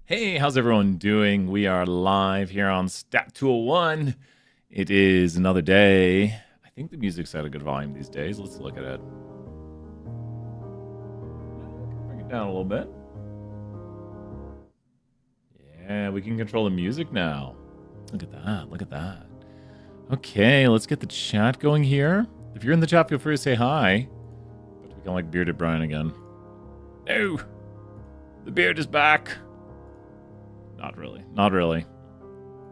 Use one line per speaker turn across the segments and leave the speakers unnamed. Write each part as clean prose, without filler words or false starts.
Hey, how's everyone doing? We are live here on Stat Tool 1. It is another day. I think the music's at a good volume these days. Let's look at it. Bring it down a little bit. Yeah, we can control the music now. Look at that. Look at that. Okay, let's get the chat going here. If you're in the chat, feel free to say hi. But we can like Bearded Brian again. No! The beard is back. Not really. Not really.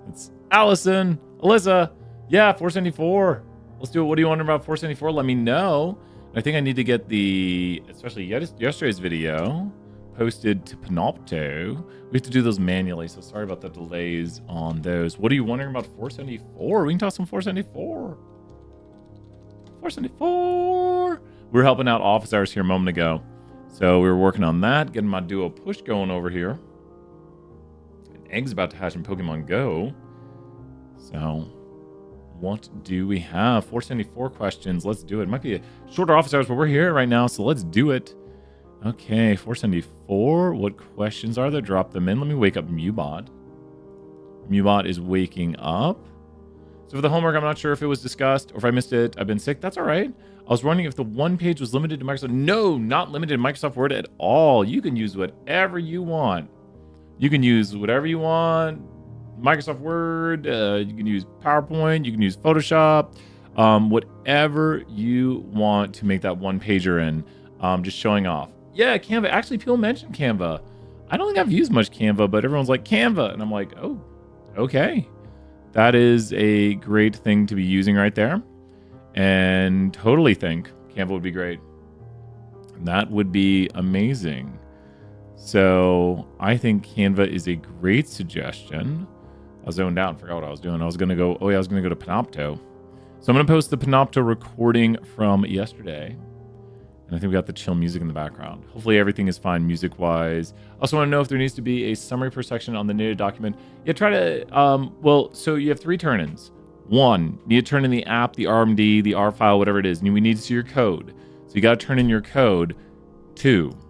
It's Allison, Alyssa. Yeah, 474. Let's do it. What do you want about 474? Let me know. I think I need to get the, especially yesterday's video, posted to Panopto. We have to do those manually, so sorry about the delays on those. What are you wondering about 474? We can talk some 474. 474. We were helping out office hours here a moment ago. So we were working on that, getting my duo push going over here. Eggs about to hatch in Pokemon Go. So, what do we have? 474 questions. Let's do it. It might be a shorter office hours, but we're here right now, so let's do it. Okay, 474. What questions are there? Drop them in. Let me wake up Mewbot. Mewbot is waking up. So for the homework, I'm not sure if it was discussed or if I missed it. I've been sick. That's all right. I was wondering if the one page was limited to Microsoft. No, not limited to Microsoft Word at all. You can use whatever you want. You can use whatever you want. Microsoft Word, you can use PowerPoint, you can use Photoshop, whatever you want to make that one pager in, just showing off. Yeah, Canva. Actually, people mention Canva. I don't think I've used much Canva, but everyone's like, Canva. And I'm like, oh, okay. That is a great thing to be using right there. And totally think Canva would be great. That would be amazing. So I think Canva is a great suggestion. I zoned out and forgot what I was doing. I was going to go to Panopto. So I'm going to post the Panopto recording from yesterday. And I think we got the chill music in the background. Hopefully everything is fine music-wise. Also want to know if there needs to be a summary per section on the native document. Yeah, try to, so you have 3 turn-ins. 1, you need to turn in the app, the RMD, the R file, whatever it is. And we need to see your code. So you got to turn in your code. 2,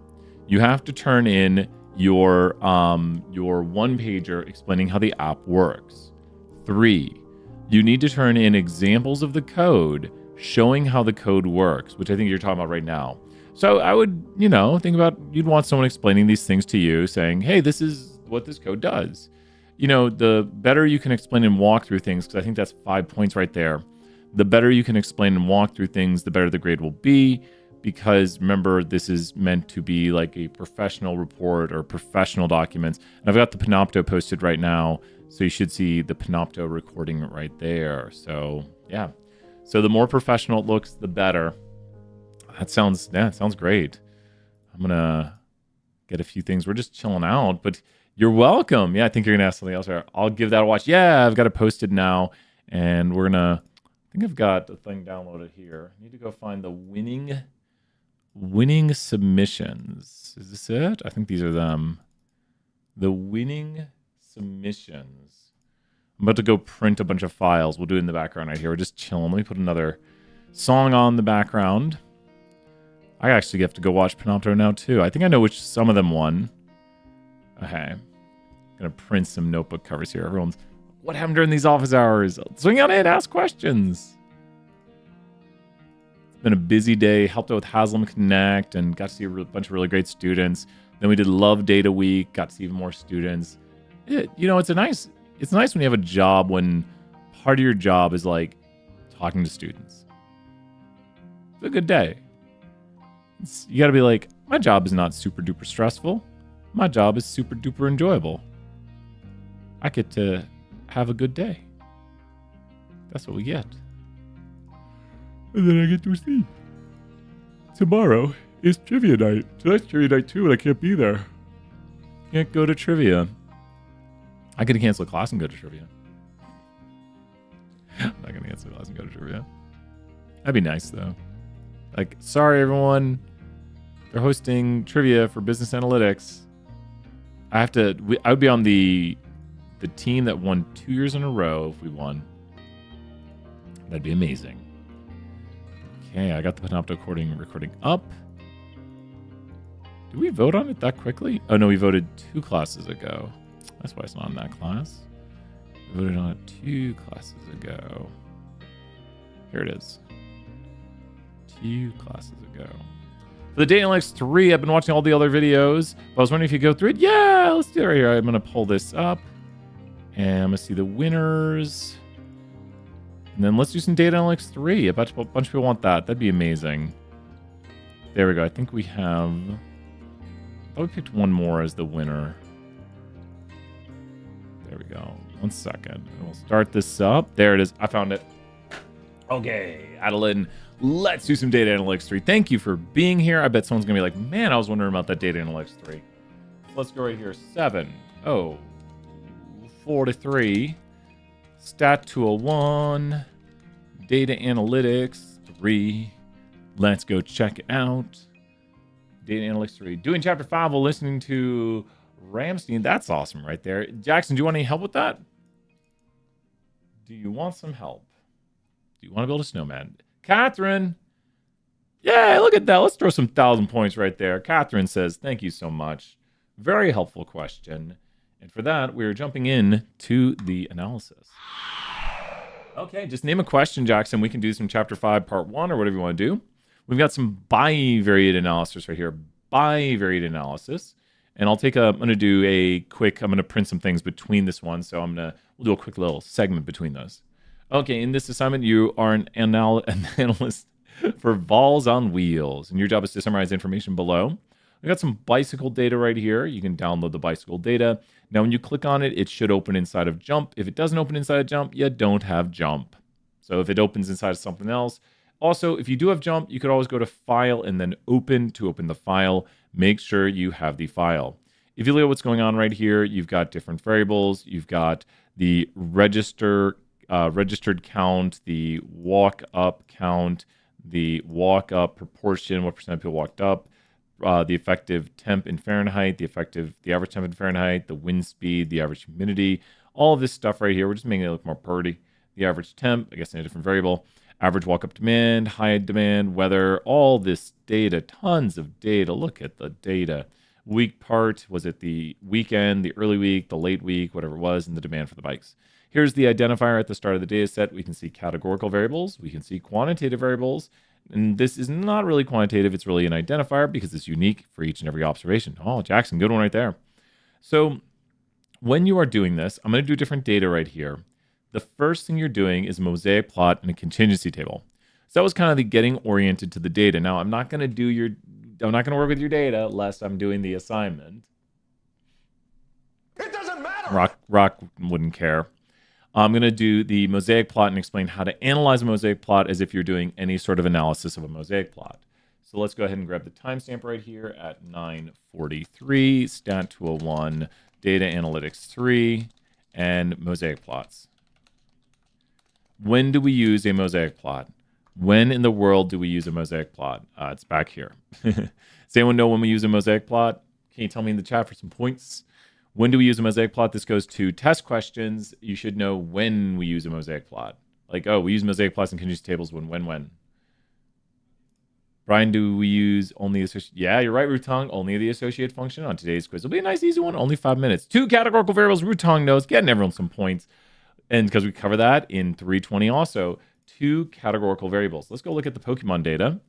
you have to turn in your one pager explaining how the app works. 3, you need to turn in examples of the code showing how the code works, which I think you're talking about right now. So I would, think about, you'd want someone explaining these things to you, saying, hey, this is what this code does. The better you can explain and walk through things, because I think that's 5 points right there. The better you can explain and walk through things, the better the grade will be. Because remember, this is meant to be like a professional report or professional documents. And I've got the Panopto posted right now. So you should see the Panopto recording right there. So yeah. So the more professional it looks, the better. That sounds great. I'm going to get a few things. We're just chilling out, but you're welcome. Yeah, I think you're going to ask something else. I'll give that a watch. Yeah, I've got it posted now. And we're going to, I think I've got the thing downloaded here. I need to go find the winning submissions. Is this it? I think these are them. The winning submissions. I'm about to go print a bunch of files. We'll do it in the background right here. We're just chilling. Let me put another song on the background. I actually have to go watch Panopto now too. I think I know which some of them won. Okay. I'm going to print some notebook covers here. Everyone's, what happened during these office hours? Swing on in, ask questions. Been a busy day, helped out with Haslam Connect and got to see a bunch of really great students. Then we did Love Data Week, got to see even more students. It's nice when you have a job when part of your job is like talking to students. It's a good day. You got to be like, my job is not super duper stressful. My job is super duper enjoyable. I get to have a good day. That's what we get. And then I get to sleep. Tomorrow is trivia night. Tonight's trivia night too, and I can't be there. Can't go to trivia. I could cancel a class and go to trivia. I'm not gonna cancel a class and go to trivia. That'd be nice though. Like, sorry everyone, they're hosting trivia for business analytics. I would be on the team that won 2 years in a row if we won. That'd be amazing. Okay, I got the Panopto recording up. Did we vote on it that quickly? Oh, no, we voted 2 classes ago. That's why it's not in that class. We voted on it 2 classes ago. Here it is. 2 classes ago. For the Data Analytics 3, I've been watching all the other videos, but I was wondering if you go through it. Yeah, let's do it right here. I'm going to pull this up, and I'm going to see the winners. And then let's do some Data Analytics 3. A bunch of people want that. That'd be amazing. There we go. I think we have... I thought we picked one more as the winner. There we go. 1 second. And we'll start this up. There it is. I found it. Okay, Adeline. Let's do some Data Analytics 3. Thank you for being here. I bet someone's going to be like, man, I was wondering about that Data Analytics 3. So let's go right here. 7. Oh. 43. Stat 201. Data Analytics 3. Let's go check it out. Data Analytics 3. Doing Chapter 5 while listening to Ramstein. That's awesome right there. Jackson, do you want any help with that? Do you want some help? Do you want to build a snowman? Catherine. Yeah, look at that. Let's throw some 1,000 points right there. Catherine says, thank you so much. Very helpful question. And for that, we're jumping in to the analysis. Okay, just name a question, Jackson. We can do some Chapter 5, Part 1, or whatever you want to do. We've got some bivariate analysis right here. Bivariate analysis. And I'm going to do a quick, I'm going to print some things between this one. So we'll do a quick little segment between those. Okay, in this assignment, you are an analyst for Vols on Wheels, and your job is to summarize information below. We got some bicycle data right here. You can download the bicycle data. Now, when you click on it, it should open inside of Jump. If it doesn't open inside of Jump, you don't have Jump. So if it opens inside of something else. Also, if you do have Jump, you could always go to File and then Open to open the file. Make sure you have the file. If you look at what's going on right here, you've got different variables. You've got the registered count, the walk up count, the walk up proportion, what percent of people walked up, the effective temp in Fahrenheit, the average temp in Fahrenheit, the wind speed, the average humidity, all of this stuff right here. We're just making it look more pretty. The average temp, I guess in a different variable, average walk up demand, high demand, weather, all this data, tons of data. Look at the data. Week part, was it the weekend, the early week, the late week, whatever it was, and the demand for the bikes. Here's the identifier at the start of the data set. We can see categorical variables. We can see quantitative variables. And this is not really quantitative. It's really an identifier because it's unique for each and every observation. Oh, Jackson, good one right there. So when you are doing this, I'm going to do different data right here. The first thing you're doing is a mosaic plot and a contingency table. So that was kind of the getting oriented to the data. Now, I'm not going to work with your data unless I'm doing the assignment.
It doesn't matter.
Rock wouldn't care. I'm going to do the mosaic plot and explain how to analyze a mosaic plot as if you're doing any sort of analysis of a mosaic plot. So let's go ahead and grab the timestamp right here at 9:43, Stat 201, Data Analytics 3, and mosaic plots. When do we use a mosaic plot? When in the world do we use a mosaic plot? It's back here. Does anyone know when we use a mosaic plot? Can you tell me in the chat for some points? When do we use a mosaic plot? This goes to test questions. You should know when we use a mosaic plot. Like, oh, we use mosaic plots and contingency tables when. Brian, do we use only associate? Yeah, you're right, Rutong. Only the associate function on today's quiz. It'll be a nice, easy one. Only 5 minutes. 2 categorical variables. Rutong knows. Getting everyone some points. And because we cover that in 320 also. 2 categorical variables. Let's go look at the Pokemon data.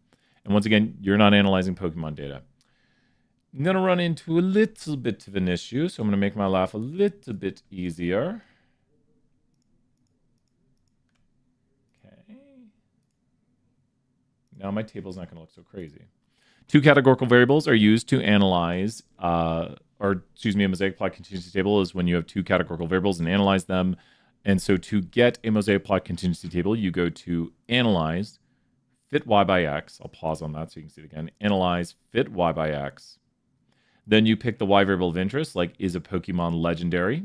And once again, you're not analyzing Pokemon data. I'm going to run into a little bit of an issue, so I'm going to make my life a little bit easier. Okay. Now my table's not going to look so crazy. 2 categorical variables are used to analyze, a mosaic plot contingency table is when you have 2 categorical variables and analyze them. And so to get a mosaic plot contingency table, you go to Analyze, Fit Y by X. I'll pause on that so you can see it again. Analyze, Fit Y by X. Then you pick the Y variable of interest, like is a Pokemon legendary?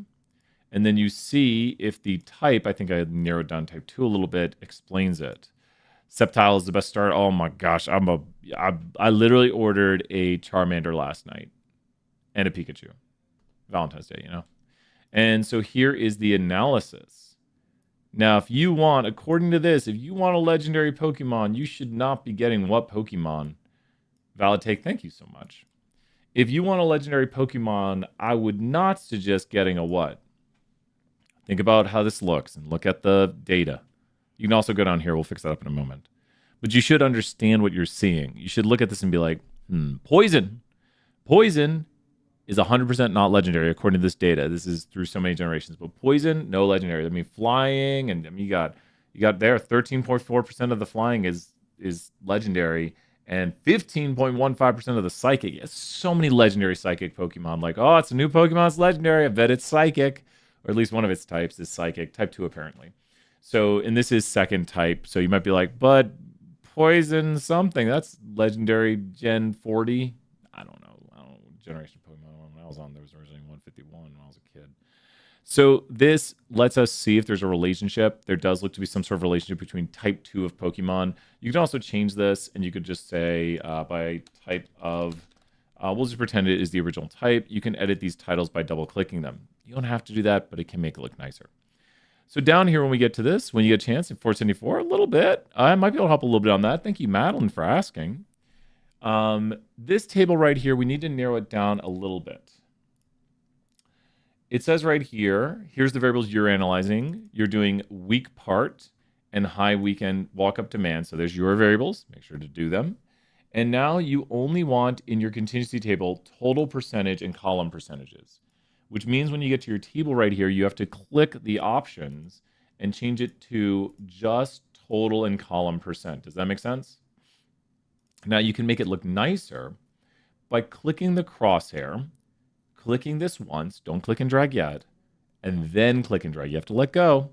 And then you see if the type, I think I narrowed down type 2 a little bit, explains it. Sceptile is the best start. Oh my gosh, I literally ordered a Charmander last night and a Pikachu. Valentine's Day, you know? And so here is the analysis. Now, if you want, according to this, if you want a legendary Pokemon, you should not be getting what Pokemon? Valid take, thank you so much. If you want a legendary Pokemon, I would not suggest getting a what? Think about how this looks and look at the data. You can also go down here. We'll fix that up in a moment. But you should understand what you're seeing. You should look at this and be like, poison. Poison is 100% not legendary according to this data. This is through so many generations. But poison, no legendary. I mean, flying, and I mean, you got there 13.4% of the flying is legendary, and 15.15% of the psychic. Yes, so many legendary psychic Pokemon. Like, oh, it's a new Pokemon. It's legendary. I bet it's psychic, or at least one of its types is psychic. Type 2 apparently. So, and this is second type. So you might be like, but poison something. That's legendary Gen 40. I don't know. Generation of Pokemon when I was on, there was originally 151 when I was a kid. So this lets us see if there's a relationship. There does look to be some sort of relationship between type 2 of Pokemon. You can also change this, and you could just say by type of, we'll just pretend it is the original type. You can edit these titles by double-clicking them. You don't have to do that, but it can make it look nicer. So down here, when we get to this, when you get a chance in 474, a little bit, I might be able to help a little bit on that. Thank you, Madeline, for asking. This table right here, we need to narrow it down a little bit. It says right here, here's the variables you're analyzing. You're doing weak part and high weekend walk-up demand. So there's your variables. Make sure to do them. And now you only want in your contingency table total percentage and column percentages, which means when you get to your table right here, you have to click the options and change it to just total and column percent. Does that make sense? Now you can make it look nicer by clicking the crosshair, clicking this once, don't click and drag yet, and then click and drag. You have to let go,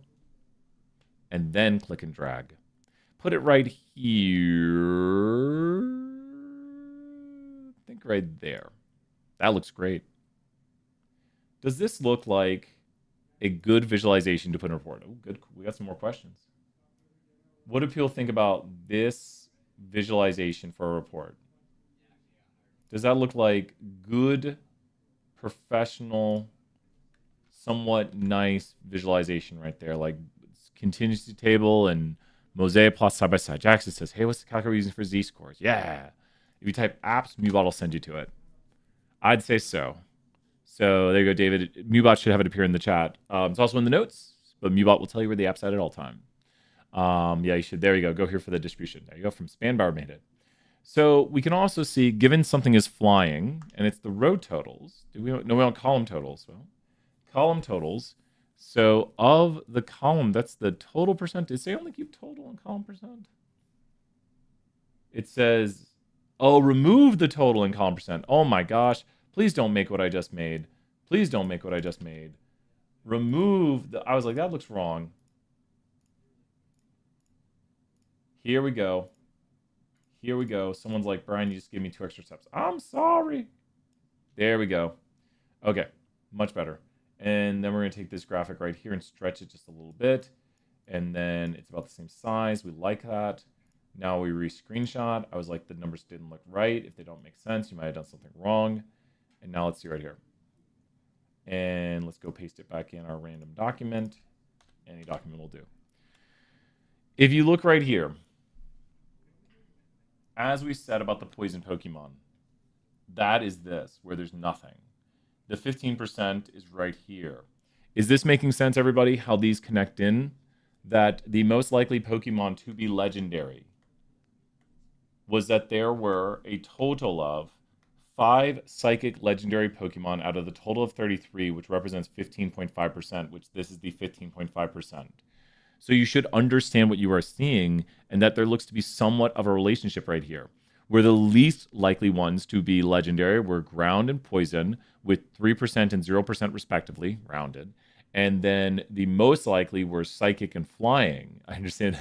and then click and drag. Put it right here. I think right there. That looks great. Does this look like a good visualization to put in a report? Oh, good. We got some more questions. What do people think about this visualization for a report? Does that look like good, professional, somewhat nice visualization right there? Like contingency table and Mosaic plots side by side. Jackson says, hey, what's the calculator using for Z-scores? Yeah. If you type apps, MuBot will send you to it. I'd say so. So there you go, David. MuBot should have it appear in the chat. It's also in the notes, but MuBot will tell you where the app's at all time. Yeah, you should. There you go. Go here for the distribution. There you go. From Spanbauer made it. So we can also see, given something is flying, and it's the row totals. We want column totals. Well, column totals. So of the column, that's the total percent. Did it say only keep total and column percent? It says, oh, remove the total and column percent. Oh my gosh. Please don't make what I just made. Please don't make what I just made. Remove the, I was like, that looks wrong. Here we go. Here we go. Someone's like, Brian, you just gave me 2 extra steps. I'm sorry. There we go. Okay, much better. And then we're going to take this graphic right here and stretch it just a little bit. And then it's about the same size. We like that. Now we re-screenshot. I was like, the numbers didn't look right. If they don't make sense, you might have done something wrong. And now let's see right here. And let's go paste it back in our random document. Any document will do. If you look right here, as we said about the poison Pokemon, that is this, where there's nothing. The 15% is right here. Is this making sense, everybody, how these connect in? That the most likely Pokemon to be legendary was that there were a total of 5 psychic legendary Pokemon out of the total of 33, which represents 15.5%, which this is the 15.5%. So you should understand what you are seeing, and that there looks to be somewhat of a relationship right here, where the least likely ones to be legendary were ground and poison, with 3% and 0% respectively, rounded. And then the most likely were psychic and flying. I understand.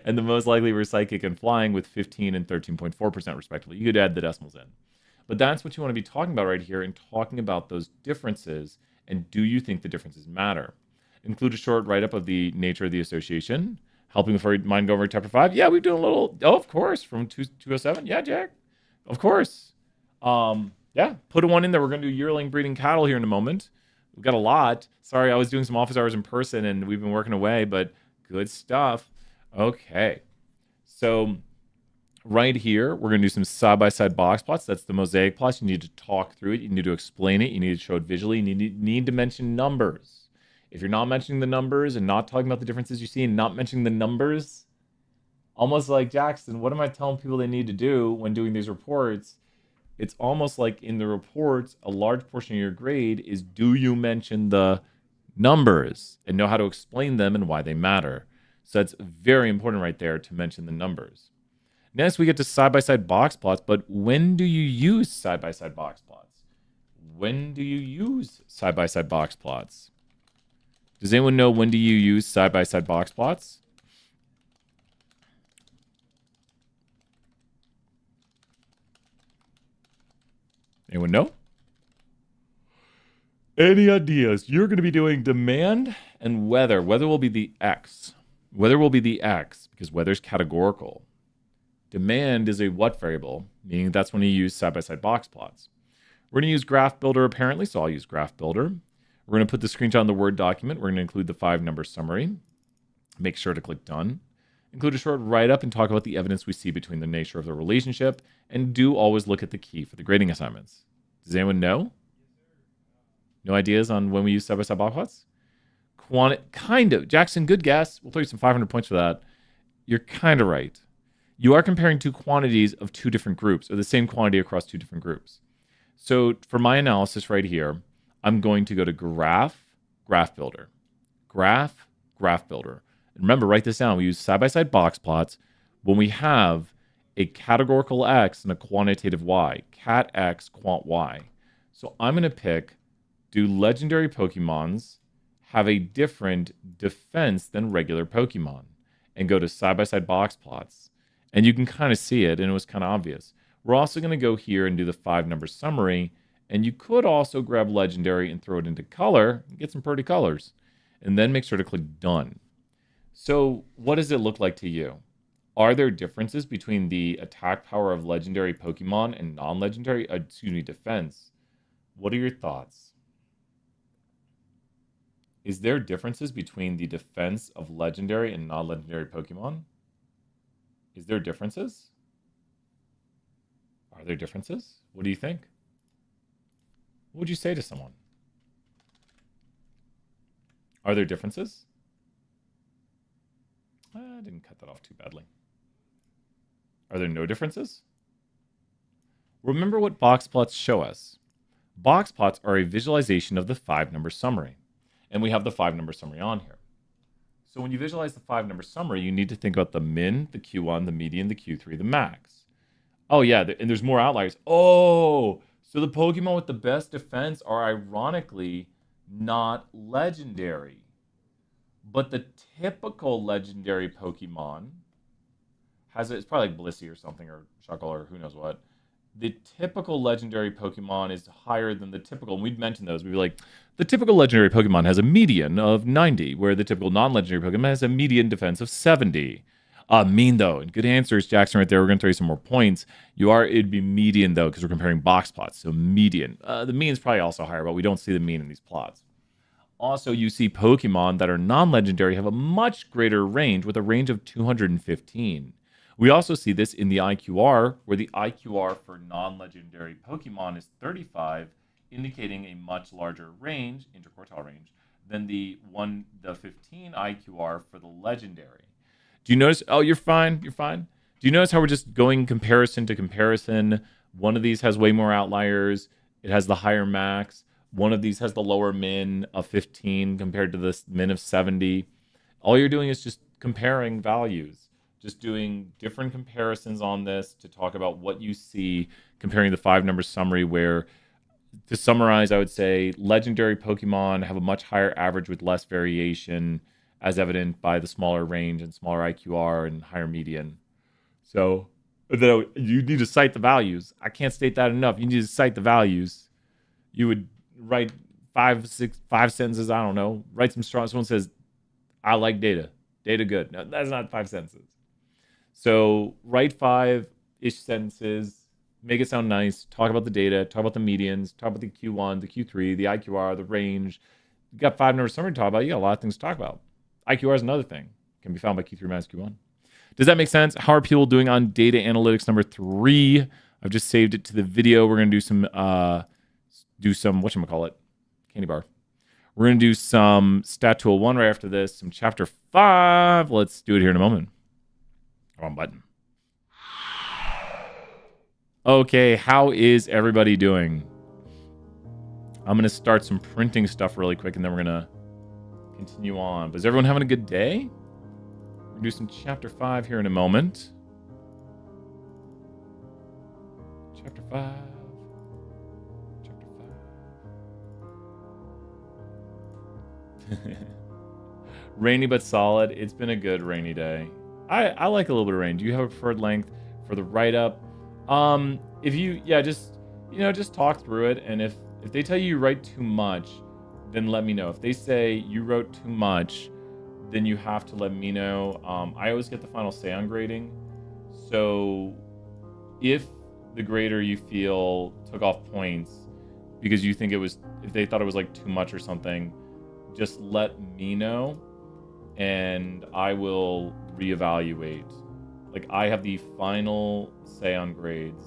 And the most likely were psychic and flying with 15 and 13.4% respectively. You could add the decimals in. But that's what you want to be talking about right here, and talking about those differences, and do you think the differences matter? Include a short write-up of the nature of the association. Helping before you mind go over chapter 5. Yeah, we've done a little, oh, of course, from 207. Yeah, Jack, of course. Yeah, put a one in there. We're going to do yearling breeding cattle here in a moment. We've got a lot. Sorry, I was doing some office hours in person, and we've been working away, but good stuff. Okay. So right here, we're going to do some side-by-side box plots. That's the Mosaic plots. You need to talk through it. You need to explain it. You need to show it visually. You need to mention numbers. If you're not mentioning the numbers and not talking about the differences you see and not mentioning the numbers, almost like Jackson, what am I telling people they need to do when doing these reports? It's almost like in the reports, a large portion of your grade is, do you mention the numbers and know how to explain them and why they matter? So that's very important right there to mention the numbers. Next, we get to side-by-side box plots, but when do you use side-by-side box plots? When do you use side-by-side box plots? Does anyone know when do you use side-by-side box plots? Anyone know? Any ideas? You're going to be doing demand and weather. Weather will be the X. Weather will be the X because weather's categorical. Demand is a what variable, meaning that's when you use side-by-side box plots. We're going to use Graph Builder apparently, so I'll use Graph Builder. We're going to put the screenshot in the Word document. We're going to include the 5-number summary. Make sure to click Done. Include a short write-up and talk about the evidence we see between the nature of the relationship, and do always look at the key for the grading assignments. Does anyone know? No ideas on when we use side-by-side box plots? Kind of. Jackson, good guess. We'll throw you some 500 points for that. You're kind of right. You are comparing two quantities of two different groups, or the same quantity across two different groups. So for my analysis right here, I'm going to go to Graph Builder. Graph Builder. And remember, write this down. We use side-by-side box plots when we have a categorical X and a quantitative Y. Cat X, quant Y. So I'm going to pick, do legendary Pokemons have a different defense than regular Pokemon? And go to side-by-side box plots. And you can kind of see it, and it was kind of obvious. We're also going to go here and do the 5-number summary. And you could also grab legendary and throw it into color and get some pretty colors. And then make sure to click Done. So what does it look like to you? Are there differences between the attack power of legendary Pokemon and non-legendary, defense? What are your thoughts? Is there differences between the defense of legendary and non-legendary Pokemon? Is there differences? Are there differences? What do you think? What would you say to someone? Are there differences? I didn't cut that off too badly. Are there no differences? Remember what box plots show us. Box plots are a visualization of the 5-number summary. And we have the 5-number summary on here. So when you visualize the 5-number summary, you need to think about the min, the Q1, the median, the Q3, the max. Oh yeah, and there's more outliers. Oh, so the Pokemon with the best defense are ironically not legendary. But the typical legendary Pokemon it's probably like Blissey or something, or Shuckle, or who knows what. The typical legendary Pokemon is higher than the typical, and we'd mention those. We'd be like, the typical legendary Pokemon has a median of 90, where the typical non-legendary Pokemon has a median defense of 70. Mean though, and good answers, Jackson, right there. We're going to throw you some more points. It'd be median though, because we're comparing box plots, so median. The mean is probably also higher, but we don't see the mean in these plots. Also, you see Pokemon that are non-legendary have a much greater range, with a range of 215. We also see this in the IQR, where the IQR for non-legendary Pokemon is 35, indicating a much larger range, interquartile range, than the 15 IQR for the legendary. Do you notice? Oh, you're fine. You're fine. Do you notice how we're just going comparison to comparison? One of these has way more outliers. It has the higher max. One of these has the lower min of 15 compared to the min of 70. All you're doing is just comparing values, just doing different comparisons on this to talk about what you see, comparing the 5-number summary where, to summarize, I would say legendary Pokemon have a much higher average with less variation, as evident by the smaller range and smaller IQR and higher median. So, though, you need to cite the values. I can't state that enough. You need to cite the values. You would write 5 sentences, I don't know. Write some strong, someone says, I like data. Data good. No, that's not 5 sentences. So write 5-ish sentences, make it sound nice, talk about the data, talk about the medians, talk about the Q1, the Q3, the IQR, the range. You got 5-number summary to talk about. You got a lot of things to talk about. IQR is another thing. Can be found by Q3 minus Q1. Does that make sense? How are people doing on data analytics number 3? I've just saved it to the video. We're going to do some whatchamacallit, candy bar. We're going to do some Stat 201 right after this, some Chapter 5. Let's do it here in a moment. Wrong button. Okay, how is everybody doing? I'm going to start some printing stuff really quick, and then we're going to continue on. But is everyone having a good day? We're going to do some Chapter 5 here in a moment. Chapter 5. Chapter 5. Rainy but solid. It's been a good rainy day. I like a little bit of rain. Do you have a preferred length for the write-up? If you, just talk through it. And if they tell you write too much, then let me know. If they say you wrote too much, then you have to let me know. I always get the final say on grading. So if the grader you feel took off points because you think if they thought it was like too much or something, just let me know and I will reevaluate. Like, I have the final say on grades,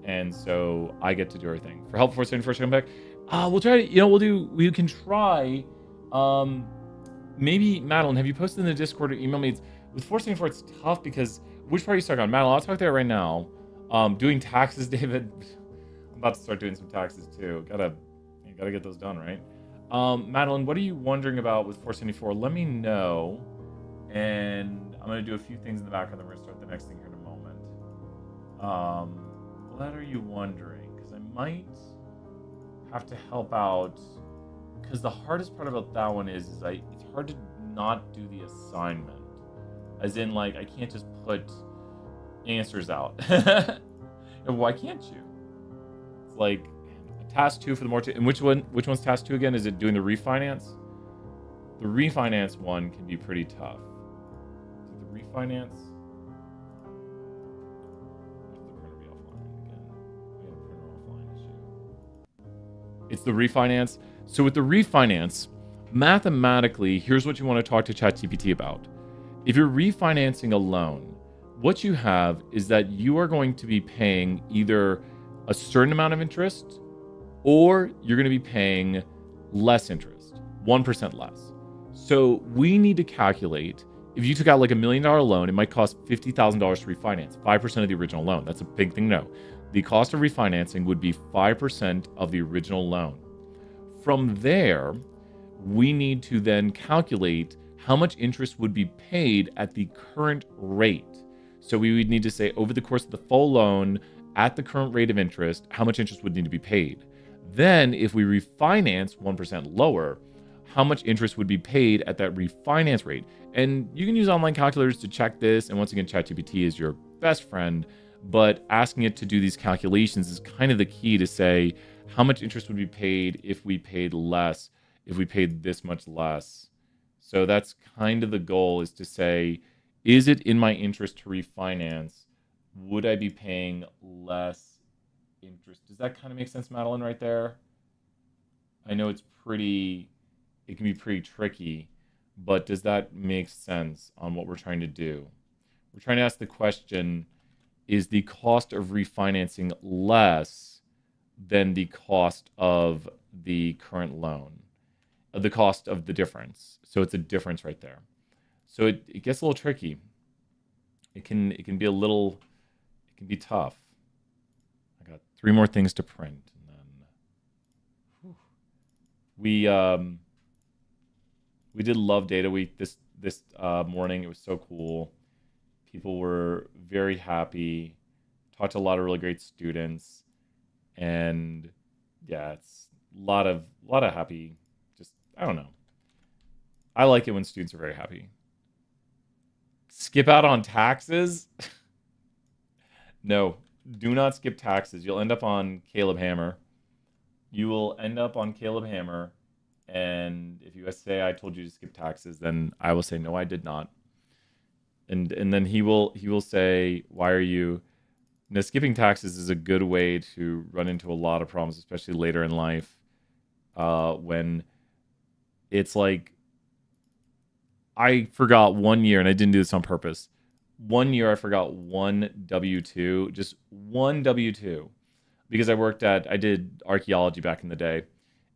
and so I get to do everything. For help before starting first come back, we'll try to, we can try, maybe, Madeline, have you posted in the Discord or email me? With 474, it's tough because, which part are you stuck on? Madeline, I'll talk to that right now. Doing taxes, David. I'm about to start doing some taxes too. Gotta get those done, right? Madeline, what are you wondering about with 474? Let me know. And I'm going to do a few things in the background, then we're going to start the next thing here in a moment. What are you wondering? Because I might have to help out. Because the hardest part about that one is it's hard to not do the assignment. As in, like, I can't just put answers out. Why can't you? It's like task 2 for the more. And which one's task 2 again? Is it doing the refinance? The refinance one can be pretty tough. The refinance. It's the refinance. So with the refinance, mathematically, here's what you want to talk to ChatGPT about. If you're refinancing a loan, what you have is that you are going to be paying either a certain amount of interest or you're going to be paying less interest, 1% less. So we need to calculate, if you took out like $1 million loan, it might cost $50,000 to refinance, 5% of the original loan. That's a big thing to know. The cost of refinancing would be 5% of the original loan. From there, we need to then calculate how much interest would be paid at the current rate. So we would need to say over the course of the full loan, at the current rate of interest, how much interest would need to be paid. Then if we refinance 1% lower, how much interest would be paid at that refinance rate. And you can use online calculators to check this. And once again, ChatGPT is your best friend, but asking it to do these calculations is kind of the key to say how much interest would be paid if we paid less, if we paid this much less. So that's kind of the goal, is to say, is it in my interest to refinance? Would I be paying less interest? Does that kind of make sense, Madeline, right there? I know it can be pretty tricky, but does that make sense on what we're trying to do? We're trying to ask the question, is the cost of refinancing less than the cost of the current loan? The cost of the difference. So it's a difference right there. So it gets a little tricky. It can be tough. I got 3 more things to print, and then we did Love Data Week this morning. It was so cool. People were very happy. Talked to a lot of really great students, and yeah, it's a lot of happy. Just, I don't know. I like it when students are very happy. Skip out on taxes? No, do not skip taxes. You'll end up on Caleb Hammer. You will end up on Caleb Hammer, and if you say I told you to skip taxes, then I will say no, I did not. And then he will say, why are you? Now, skipping taxes is a good way to run into a lot of problems, especially later in life, when it's like, I forgot one year, and I didn't do this on purpose, one year I forgot one W-2, just one W-2, because I did archaeology back in the day.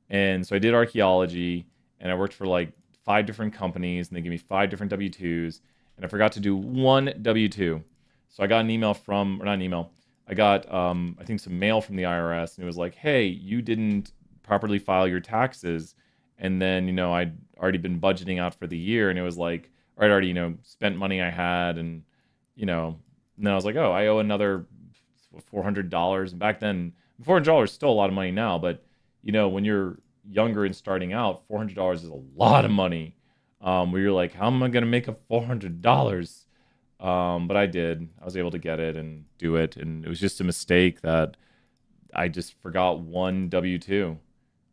And so I did archaeology, and I worked for like 5 different companies, and they gave me 5 different W-2s, and I forgot to do one W-2. So I got an email from, or not an email, I got, I think some mail from the IRS, and it was like, hey, you didn't properly file your taxes. And then, I'd already been budgeting out for the year, and it was like, or I'd already, spent money I had, and, and then I was like, oh, I owe another $400. And back then, $400 is still a lot of money now, but, when you're younger and starting out, $400 is a lot of money. Where you're like, how am I going to make up $400? But I did. I was able to get it and do it. And it was just a mistake that I just forgot one W-2.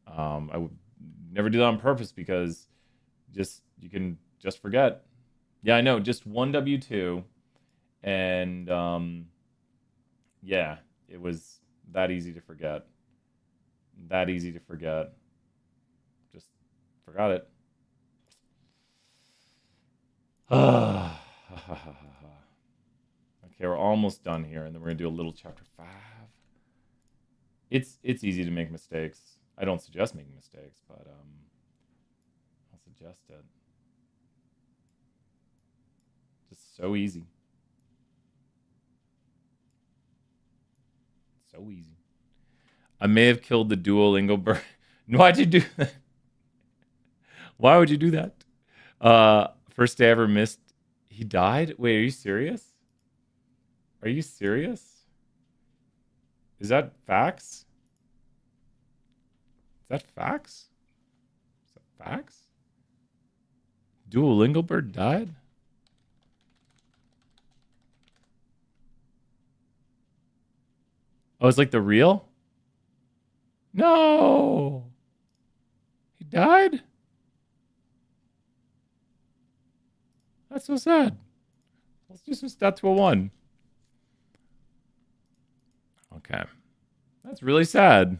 I would never do that on purpose because you can just forget. Yeah, I know. Just one W-2. And yeah, it was that easy to forget. That easy to forget. Just forgot it. Okay, we're almost done here, and then we're gonna do a little chapter 5. It's easy to make mistakes. I don't suggest making mistakes, but I'll suggest it. Just so easy. So easy. I may have killed the Duolingo bird. Why'd you do that? Why would you do that? First day I ever missed. He died? Wait, are you serious? Are you serious? Is that facts? Is that facts? Is that facts? Duolingo bird died? Oh, it's like the real? No. He died? That's so sad. Let's do some stat 201. Okay. That's really sad.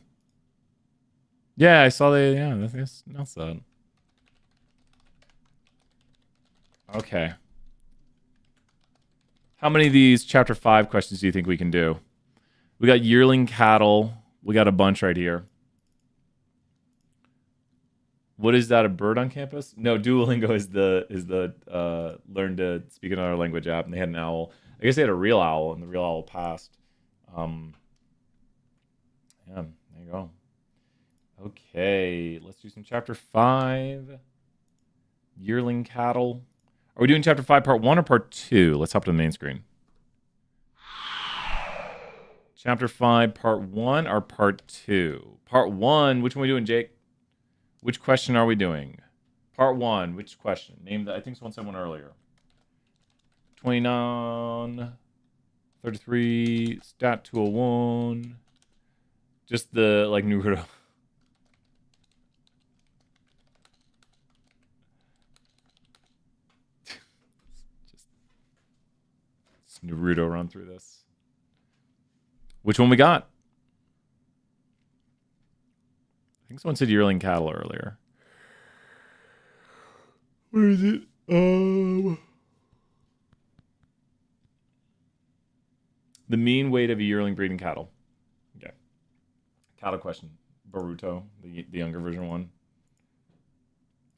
Yeah, I saw that's sad. Okay. How many of these chapter 5 questions do you think we can do? We got yearling cattle. We got a bunch right here. What is that? A bird on campus? No, Duolingo is the learn to speak another language app, and they had an owl. I guess they had a real owl, and the real owl passed. Yeah, there you go. Okay, let's do some chapter 5. Yearling cattle. Are we doing chapter 5 part 1 or part 2? Let's hop to the main screen. Chapter 5 part 1 or part 2? Part 1, which one are we doing, Jake? Which question are we doing? Part 1, which question? Name that. I think someone said one earlier. 29, 33, stat 201. Just the, like, Naruto. Just Naruto run through this. Which one we got? I think someone said yearling cattle earlier. Where is it? The mean weight of a yearling breeding cattle. Okay. Cattle question. Boruto, the younger version one.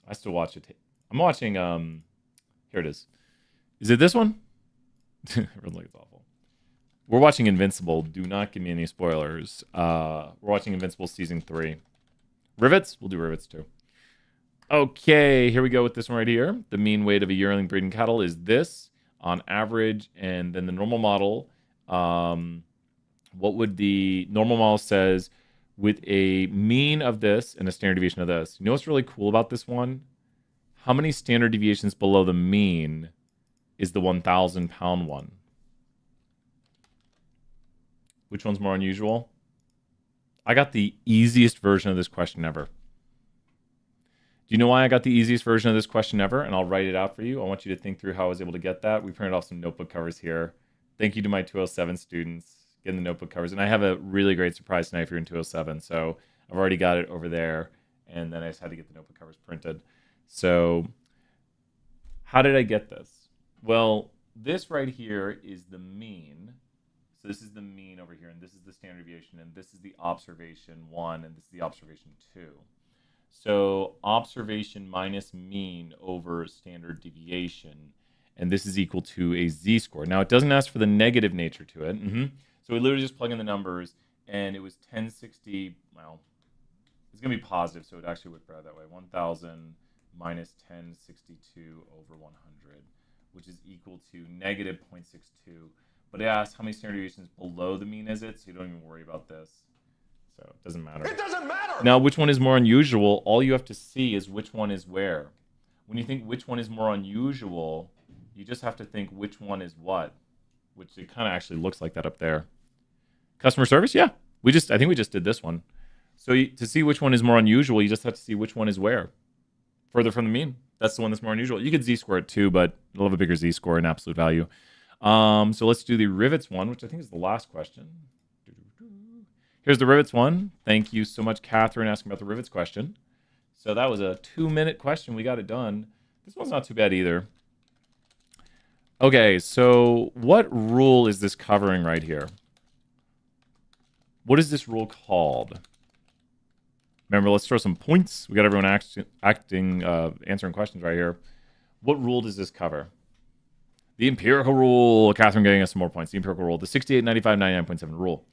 I still watch it. I'm watching, here it is. Is it this one? Really, it's awful. We're watching Invincible. Do not give me any spoilers. We're watching Invincible season 3. Rivets? We'll do rivets too. Okay, here we go with this one right here. The mean weight of a yearling breeding cattle is this on average, and then the normal model. What would the normal model says with a mean of this and a standard deviation of this? You know what's really cool about this one? How many standard deviations below the mean is the 1,000-pound one? Which one's more unusual? I got the easiest version of this question ever. Do you know why I got the easiest version of this question ever? And I'll write it out for you. I want you to think through how I was able to get that. We printed off some notebook covers here. Thank you to my 207 students getting the notebook covers. And I have a really great surprise tonight if you're in 207. So I've already got it over there. And then I just had to get the notebook covers printed. So how did I get this? Well, this right here is the mean. So this is the mean over here, and this is the standard deviation, and this is the observation 1, and this is the observation 2. So observation minus mean over standard deviation, and this is equal to a z-score. Now, it doesn't ask for the negative nature to it. So we literally just plug in the numbers, and it was 1060, well, it's going to be positive, so it actually would bear that way. 1,000 minus 1062 over 100, which is equal to negative 0.62. But it asks how many standard deviations below the mean is it, so you don't even worry about this. So it doesn't matter.
It doesn't matter!
Now, which one is more unusual? All you have to see is which one is where. When you think which one is more unusual, you just have to think which one is what, which it kind of actually looks like that up there. Customer service? Yeah. I think we just did this one. So to see which one is more unusual, you just have to see which one is where. Further from the mean. That's the one that's more unusual. You could z-score it too, but it'll have a bigger z-score in absolute value. So let's do the rivets one, which I think is the last question. Here's the rivets one. Thank you so much, Catherine, asking about the rivets question. So that was a 2-minute question. We got it done. This one's not too bad either. Okay, so what rule is this covering right here? What is this rule called? Remember, let's throw some points. We got everyone answering questions right here. What rule does this cover? The empirical rule. Catherine getting us some more points. The empirical rule. The 68, 95, 99.7 rule.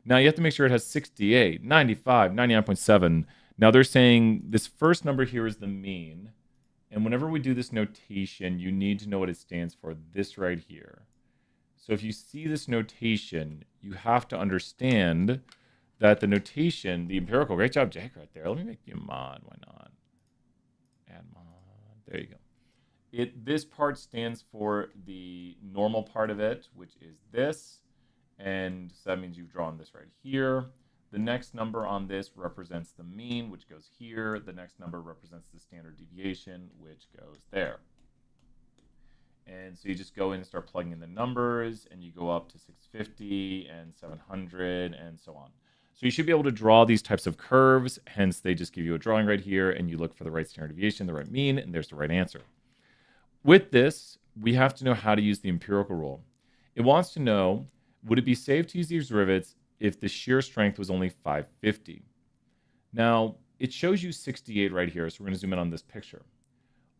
Now, you have to make sure it has 68, 95, 99.7. Now, they're saying this first number here is the mean. And whenever we do this notation, you need to know what it stands for, this right here. So if you see this notation, you have to understand that the notation, the empirical, great job, Jake, right there. Let me make you a mod. Why not? Add mod. There you go. This part stands for the normal part of it, which is this. And so that means you've drawn this right here. The next number on this represents the mean, which goes here. The next number represents the standard deviation, which goes there. And so you just go in and start plugging in the numbers, and you go up to 650 and 700 and so on. So you should be able to draw these types of curves. Hence, they just give you a drawing right here, and you look for the right standard deviation, the right mean, and there's the right answer. With this, we have to know how to use the empirical rule. It wants to know, would it be safe to use these rivets if the shear strength was only 550? Now, it shows you 68 right here, so we're going to zoom in on this picture.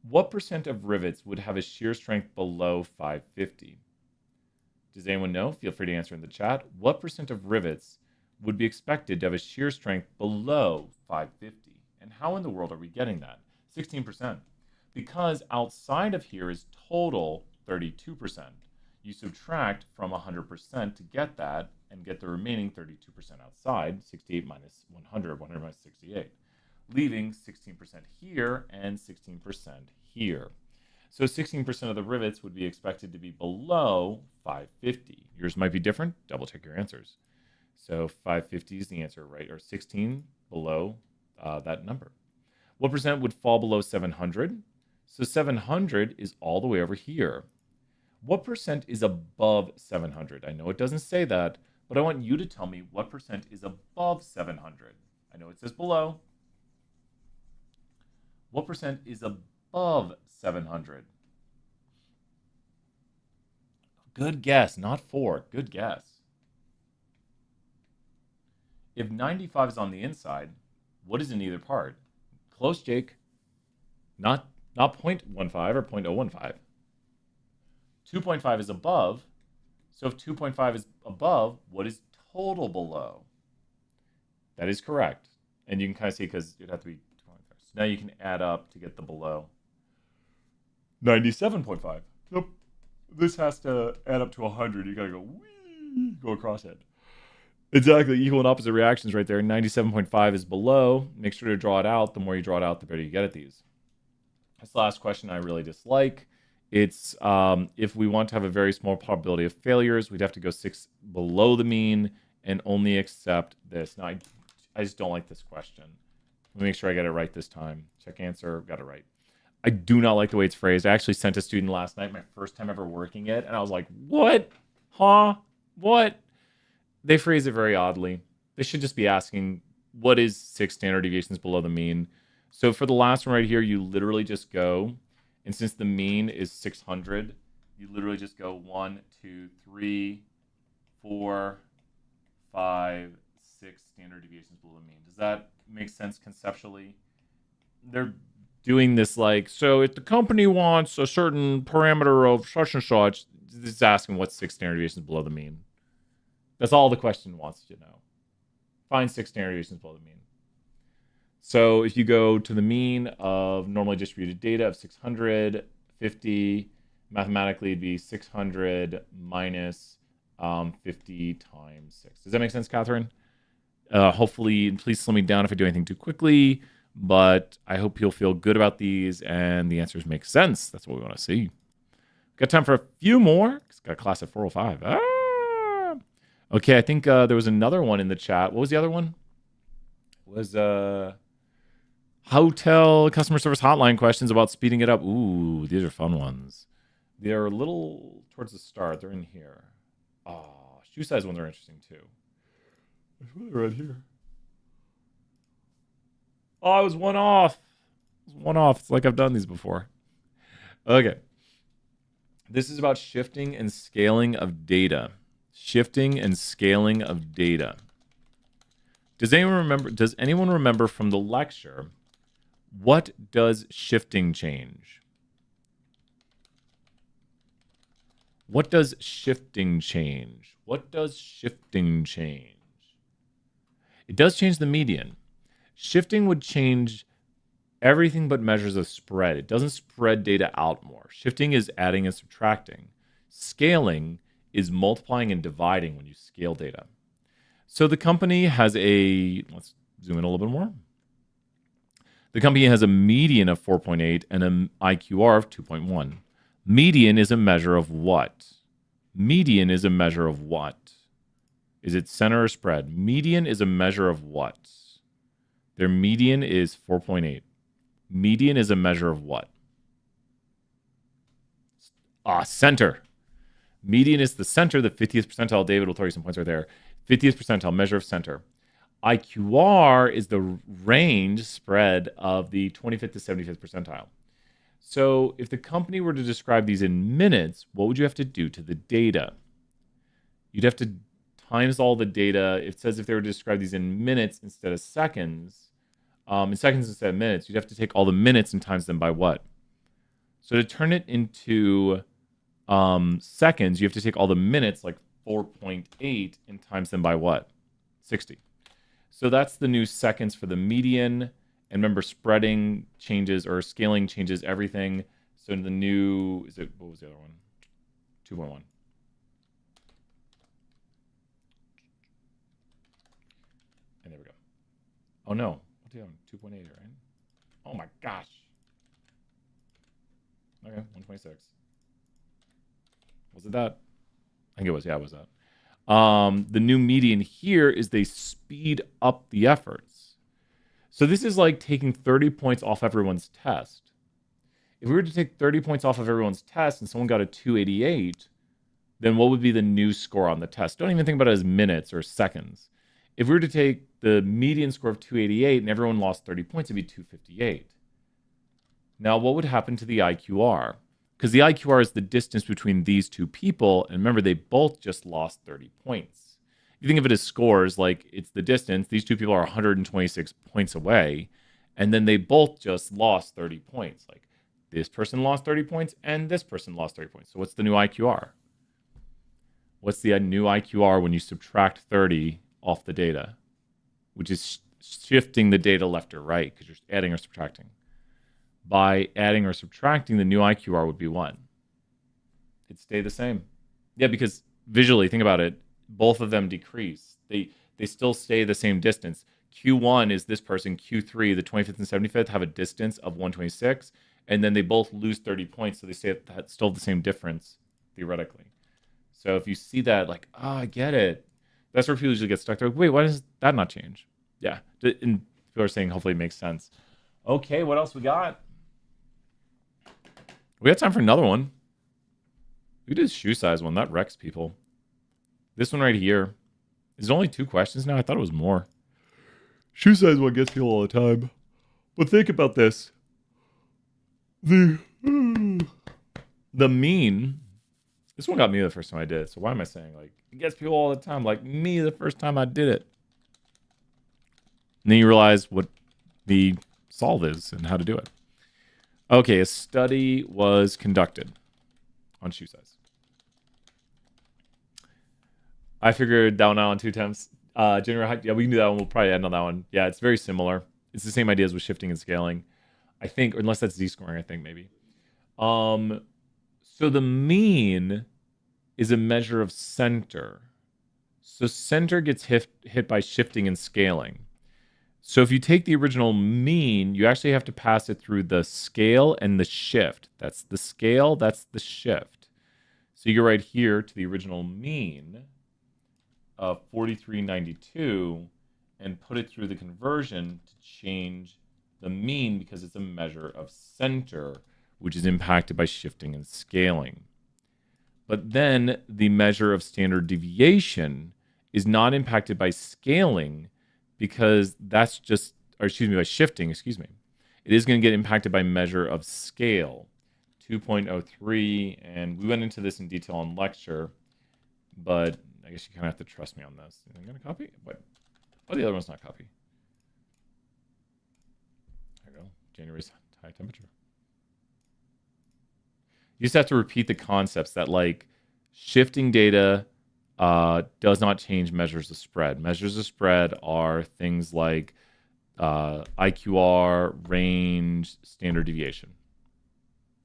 What percent of rivets would have a shear strength below 550? Does anyone know? Feel free to answer in the chat. What percent of rivets would be expected to have a shear strength below 550? And how in the world are we getting that? 16%. Because outside of here is total 32%. You subtract from 100% to get that and get the remaining 32% outside, 68 minus 100, 100 minus 68, leaving 16% here and 16% here. So 16% of the rivets would be expected to be below 550. Yours might be different. Double check your answers. So 550 is the answer, right? Or 16 below that number. What percent would fall below 700? So 700 is all the way over here. What percent is above 700? I know it doesn't say that, but I want you to tell me what percent is above 700. I know it says below. What percent is above 700? Good guess, not 4. Good guess. If 95 is on the inside, what is in either part? Close, Jake. Not 0.15 or 0.015. 2.5 is above. So if 2.5 is above, what is total below? That is correct. And you can kind of see because it'd have to be 25. So now you can add up to get the below. 97.5. Nope. This has to add up to 100. You got to go across it. Exactly. Equal and opposite reactions right there. 97.5 is below. Make sure to draw it out. The more you draw it out, the better you get at these. This last question I really dislike. It's if we want to have a very small probability of failures, we'd have to go 6 below the mean and only accept this. Now, I just don't like this question. Let me make sure I get it right this time. Check answer, got it right. I do not like the way it's phrased. I actually sent a student last night, my first time ever working it, and I was like, what? Huh? What? They phrase it very oddly. They should just be asking, what is 6 standard deviations below the mean? So for the last one right here, you literally just go, and since the mean is 600, You literally just go 1, 2, 3, 4, 5, 6 standard deviations below the mean. Does that make sense conceptually? They're doing this like, so if the company wants a certain parameter of such and such, it's asking what's 6 standard deviations below the mean. That's all the question wants to know. Find 6 standard deviations below the mean. So if you go to the mean of normally distributed data of 650, mathematically it'd be 600 minus 50 times 6. Does that make sense, Catherine? Hopefully, please slow me down if I do anything too quickly, but I hope you'll feel good about these and the answers make sense. That's what we want to see. Got time for a few more. It's got a class at 4:05. Okay, I think there was another one in the chat. What was the other one? It was hotel customer service hotline questions about speeding it up. Ooh, these are fun ones. They're a little towards the start. They're in here. Shoe size ones are interesting too. It's really right here. Oh, I was one off. It's like I've done these before. Okay. This is about shifting and scaling of data. Shifting and scaling of data. Does anyone remember from the lecture, what does shifting change? What does shifting change? What does shifting change? It does change the median. Shifting would change everything but measures of spread. It doesn't spread data out more. Shifting is adding and subtracting. Scaling is multiplying and dividing when you scale data. So the company has let's zoom in a little bit more. The company has a median of 4.8 and an IQR of 2.1. Median is a measure of what? Median is a measure of what? Is it center or spread? Median is a measure of what? Their median is 4.8. Median is a measure of what? Center. Median is the center, the 50th percentile. David will throw you some points right there. 50th percentile, measure of center. IQR is the range spread of the 25th to 75th percentile. So if the company were to describe these in minutes, what would you have to do to the data? You'd have to times all the data. It says if they were to describe these in minutes instead of seconds, in seconds instead of minutes, you'd have to take all the minutes and times them by what? So to turn it into seconds, you have to take all the minutes, like 4.8, and times them by what? 60. So that's the new seconds for the median. And remember, spreading changes or scaling changes everything. So the new, what was the other one? 2.1. And there we go. Oh no, what's the other one? 2.8, right? Oh my gosh. Okay, 126. Was it that? I think it was. Yeah, it was that. The new median here is they speed up the efforts. So this is like taking 30 points off everyone's test. If we were to take 30 points off of everyone's test and someone got a 288, then what would be the new score on the test? Don't even think about it as minutes or seconds. If we were to take the median score of 288 and everyone lost 30 points, it'd be 258. Now, what would happen to the IQR? Because the IQR is the distance between these two people. And remember, they both just lost 30 points. You think of it as scores, like it's the distance. These two people are 126 points away. And then they both just lost 30 points. Like this person lost 30 points and this person lost 30 points. So what's the new IQR? What's the new IQR when you subtract 30 off the data? Which is shifting the data left or right because you're adding or subtracting. By adding or subtracting, the new IQR would be 1. It'd stay the same. Yeah, because visually, think about it. Both of them decrease. They still stay the same distance. Q1 is this person. Q3, the 25th and 75th, have a distance of 126. And then they both lose 30 points. So they stay at still the same difference, theoretically. So if you see that, like, I get it. That's where people usually get stuck. They're like, wait, why does that not change? Yeah. And people are saying, hopefully it makes sense. Okay, what else we got? We got time for another one. We did a shoe size one. That wrecks people. This one right here. Is it only 2 questions now? I thought it was more. Shoe size one gets people all the time. But think about this. The mean This one got me the first time I did it. So why am I saying, like, it gets people all the time, like me the first time I did it? And then you realize what the solve is and how to do it. Okay, a study was conducted on shoe size. I figured that one out on 2 attempts. General height, yeah, we can do that one. We'll probably end on that one. Yeah, it's very similar. It's the same ideas with shifting and scaling, I think, unless that's z-scoring, I think, maybe. So the mean is a measure of center. So center gets hit by shifting and scaling. So if you take the original mean, you actually have to pass it through the scale and the shift. That's the scale, that's the shift. So you go right here to the original mean of 4392 and put it through the conversion to change the mean because it's a measure of center, which is impacted by shifting and scaling. But then the measure of standard deviation is not impacted by scaling because that's just, or excuse me, by shifting, excuse me. It is going to get impacted by measure of scale, 2.03, and we went into this in detail in lecture, but I guess you kind of have to trust me on this. I'm going to copy? What? Oh, the other one's not copy. There you go. January's high temperature. You just have to repeat the concepts that, like, shifting data does not change measures of spread. Measures of spread are things like IQR, range, standard deviation.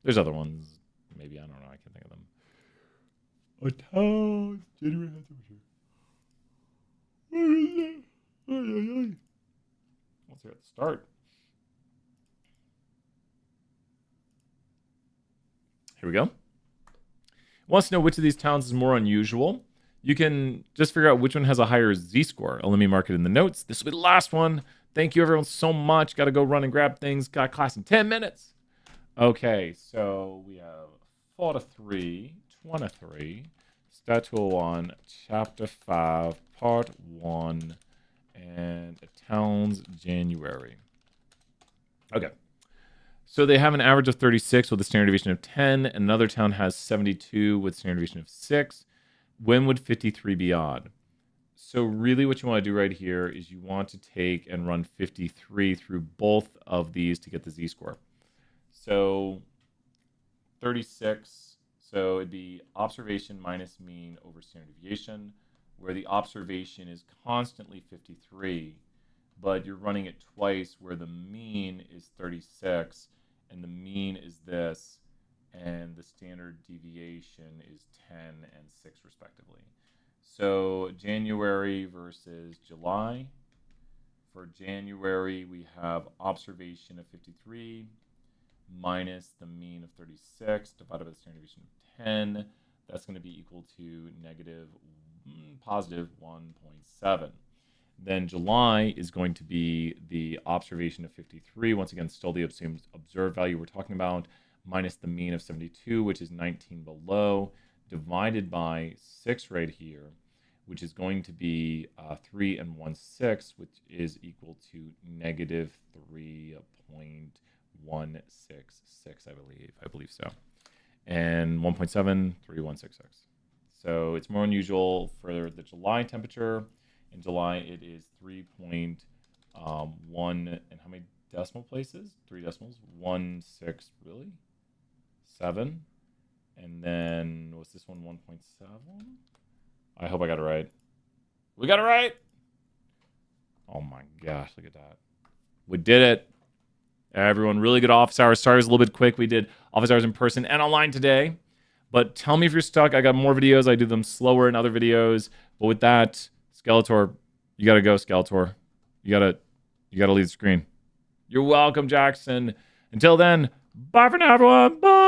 There's other ones. Maybe, I don't know. I can't think of them. A town, January high temperature. Let's see at the start. Here we go. Wants to know which of these towns is more unusual. You can just figure out which one has a higher z-score. Let me mark it in the notes. This will be the last one. Thank you, everyone, so much. Got to go run and grab things. Got class in 10 minutes. Okay, so we have 4 to 3, 23, Stat 201, Chapter 5, Part 1, and Towns January. Okay. So they have an average of 36 with a standard deviation of 10. Another town has 72 with standard deviation of 6. When would 53 be odd? So really what you want to do right here is you want to take and run 53 through both of these to get the z-score. So 36, so it'd be observation minus mean over standard deviation, where the observation is constantly 53, but you're running it twice where the mean is 36 and the mean is this, and the standard deviation is 10 and 6 respectively. So January versus July. For January, we have observation of 53 minus the mean of 36 divided by the standard deviation of 10. That's going to be equal to positive 1.7. Then July is going to be the observation of 53. Once again, still the observed value we're talking about, minus the mean of 72, which is 19 below, divided by 6 right here, which is going to be 3 and 1/6, which is equal to negative 3.166, I believe so. And 1.7, 3.166. So it's more unusual for the July temperature. In July, it is 3.1, and how many decimal places? 3 decimals. 1.6, really? 7. And then, what's this one? 1.7? I hope I got it right. We got it right! Oh my gosh, look at that. We did it. Everyone, really good office hours. Sorry, it was a little bit quick. We did office hours in person and online today. But tell me if you're stuck. I got more videos. I do them slower in other videos. But with that, Skeletor, you gotta go, Skeletor. You gotta leave the screen. You're welcome, Jackson. Until then, bye for now, everyone. Bye.